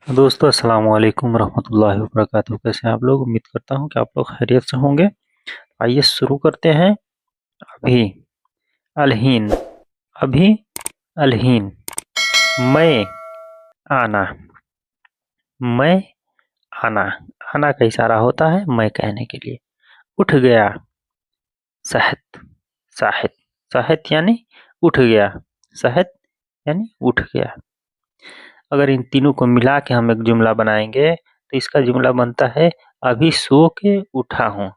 दोस्तों अस्सलाम वालेकुम रहमतुल्लाहि व बरकातुहू। कैसे हैं आप लोग? उम्मीद करता हूँ कि आप लोग खैरियत से होंगे। आइए शुरू करते हैं। अभी, अलहीन, अभी, अलहीन। मैं, आना, मैं, आना। आना का इशारा होता है मैं कहने के लिए। उठ गया, सहत, साहित, साहित यानी उठ गया, सहत यानी उठ गया। अगर इन तीनों को मिला के हम एक जुमला बनाएंगे तो इसका जुमला बनता है अभी सो के उठा हूँ।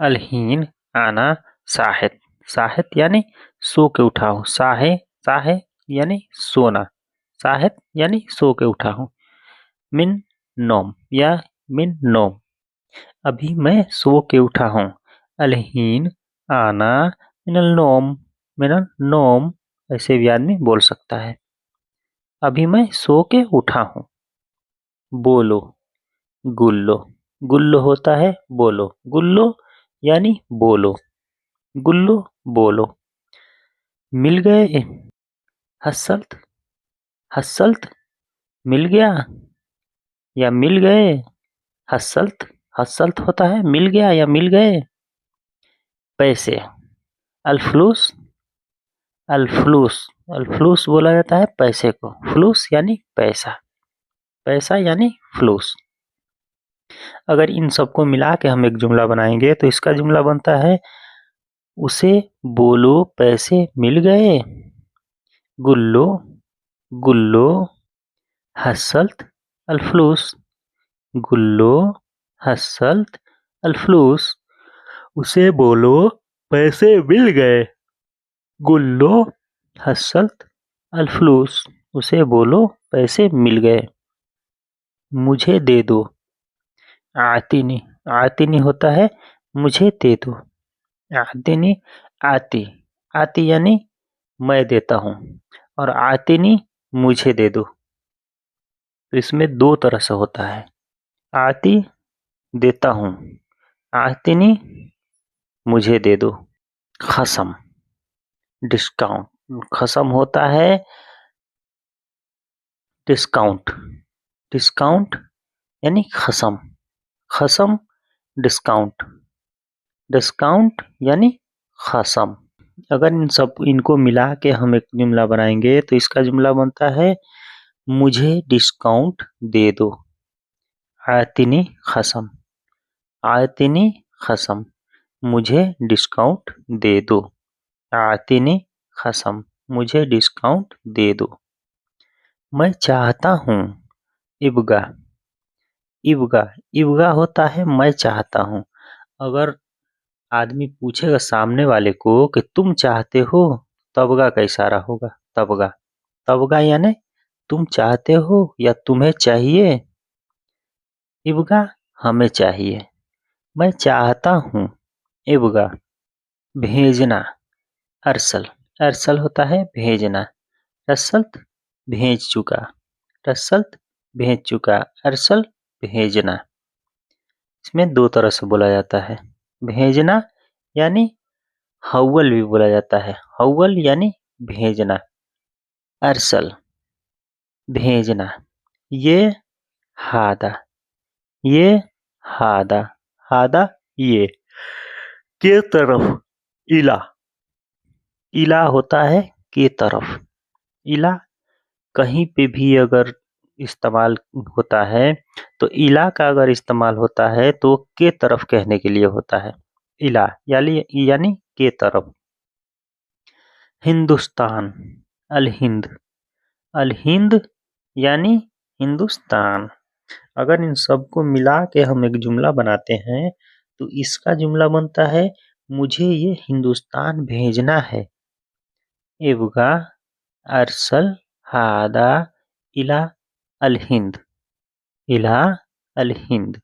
अलहीन, आना, साहित, साहित यानी सो के उठा हूँ। साहे, साहे यानी सोना, साहित यानी सो के उठा हूँ। मिन नोम या मिन नोम, अभी मैं सो के उठा हूँ। अलहीन, आना, मिनल नोम, मिनल नोम ऐसे भी आदमी बोल सकता है। अभी मैं सो के उठा हूँ। बोलो, गुल्लो, गुल्लो होता है बोलो, गुल्लो यानी बोलो, गुल्लो बोलो। मिल गए, हसल्त, हसल्त मिल गया या मिल गए। हसल्त, हसल्त होता है मिल गया या मिल गए। पैसे, अल्फलूस, अल्फलूस, अल्फलूस बोला जाता है पैसे को। फ्लूस यानी पैसा, पैसा यानी फ्लूस। अगर इन सबको मिला के हम एक जुमला बनाएंगे तो इसका जुमला बनता है उसे बोलो पैसे मिल गए। गुल्लो, गुल्लो, हसल्त, अल्फलूस, गुल्लो, हसल्त, अल्फलूस। उसे बोलो पैसे मिल गए। गुल्लो, हसल्त, अल्फलूस। उसे बोलो पैसे मिल गए। मुझे दे दो, आतिनी, आतिनी होता है मुझे दे दो। आतिनी, आती, आती यानी मैं देता हूँ और आतिनी मुझे दे दो। तो इसमें दो तरह से होता है। आती देता हूँ, आतिनी मुझे दे दो। खसम, डिस्काउंट, खसम होता है डिस्काउंट, डिस्काउंट यानी खसम, खसम डिस्काउंट, डिस्काउंट यानी खसम। अगर इनको मिला के हम एक जुमला बनाएंगे तो इसका जुमला बनता है मुझे डिस्काउंट दे दो। आतिनी खसम, आतिनी खसम, मुझे डिस्काउंट दे दो। आतिनी खसम, मुझे डिस्काउंट दे दो। मैं चाहता हूँ, इब्गा, इब्गा, इब्गा होता है मैं चाहता हूँ। अगर आदमी पूछेगा सामने वाले को कि तुम चाहते हो, तबगा का इशारा होगा। तबगा, तबगा यानी तुम चाहते हो या तुम्हें चाहिए। इब्गा हमें चाहिए, मैं चाहता हूँ। इब्गा, भेजना, अरसल, अरसल होता है भेजना। रसल्त भेज चुका, रसल्त भेज चुका, अरसल भेजना। इसमें दो तरह से बोला जाता है। भेजना यानी हव्वल भी बोला जाता है। हव्वल यानी भेजना। अरसल भेजना। ये हादा, ये हादा, हादा ये। के तरफ, इला, इला होता है के तरफ। इला कहीं पे भी अगर इस्तेमाल होता है तो इला का अगर इस्तेमाल होता है तो के तरफ कहने के लिए होता है। इला यानी के तरफ। हिंदुस्तान, अल हिंद, अल हिंद यानी हिंदुस्तान। अगर इन सबको मिला के हम एक जुमला बनाते हैं तो इसका जुमला बनता है मुझे ये हिंदुस्तान भेजना है। इब्गा, अरसल, हादा, इला, अल हिंद, इला, अल हिंद।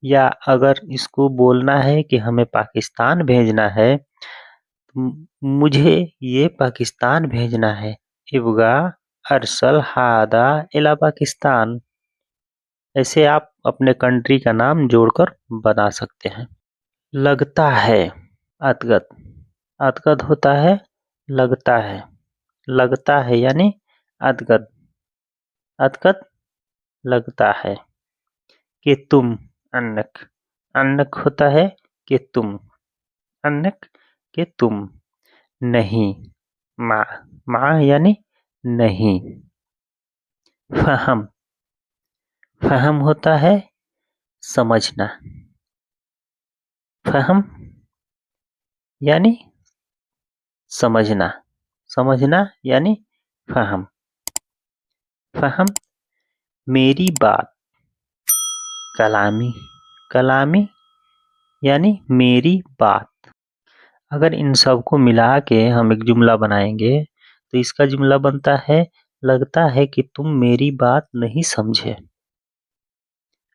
या अगर इसको बोलना है कि हमें पाकिस्तान भेजना है, मुझे ये पाकिस्तान भेजना है। इब्गा, अरसल, हादा, इला पाकिस्तान। ऐसे आप अपने कंट्री का नाम जोड़कर बना सकते हैं। लगता है, अतगत, अतगत होता है लगता है, लगता है यानी अतगत। अतकत लगता है कि तुम अन्नक अन्नक होता है कि तुम अन्नक कि तुम नहीं मा मा यानी नहीं। फहम फहम होता है समझना। फहम यानी समझना समझना यानी फहम। फहम मेरी बात कलामी कलामी यानी मेरी बात। अगर इन सब को मिला के हम एक जुमला बनाएंगे तो इसका जुमला बनता है लगता है कि तुम मेरी बात नहीं समझे।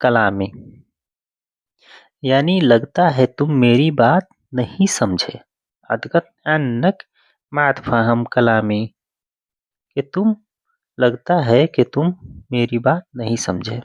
कलामी यानी लगता है तुम मेरी बात नहीं समझे। अतकत अन्नक मात फहम कलामी कि तुम लगता है कि तुम मेरी बात नहीं समझे।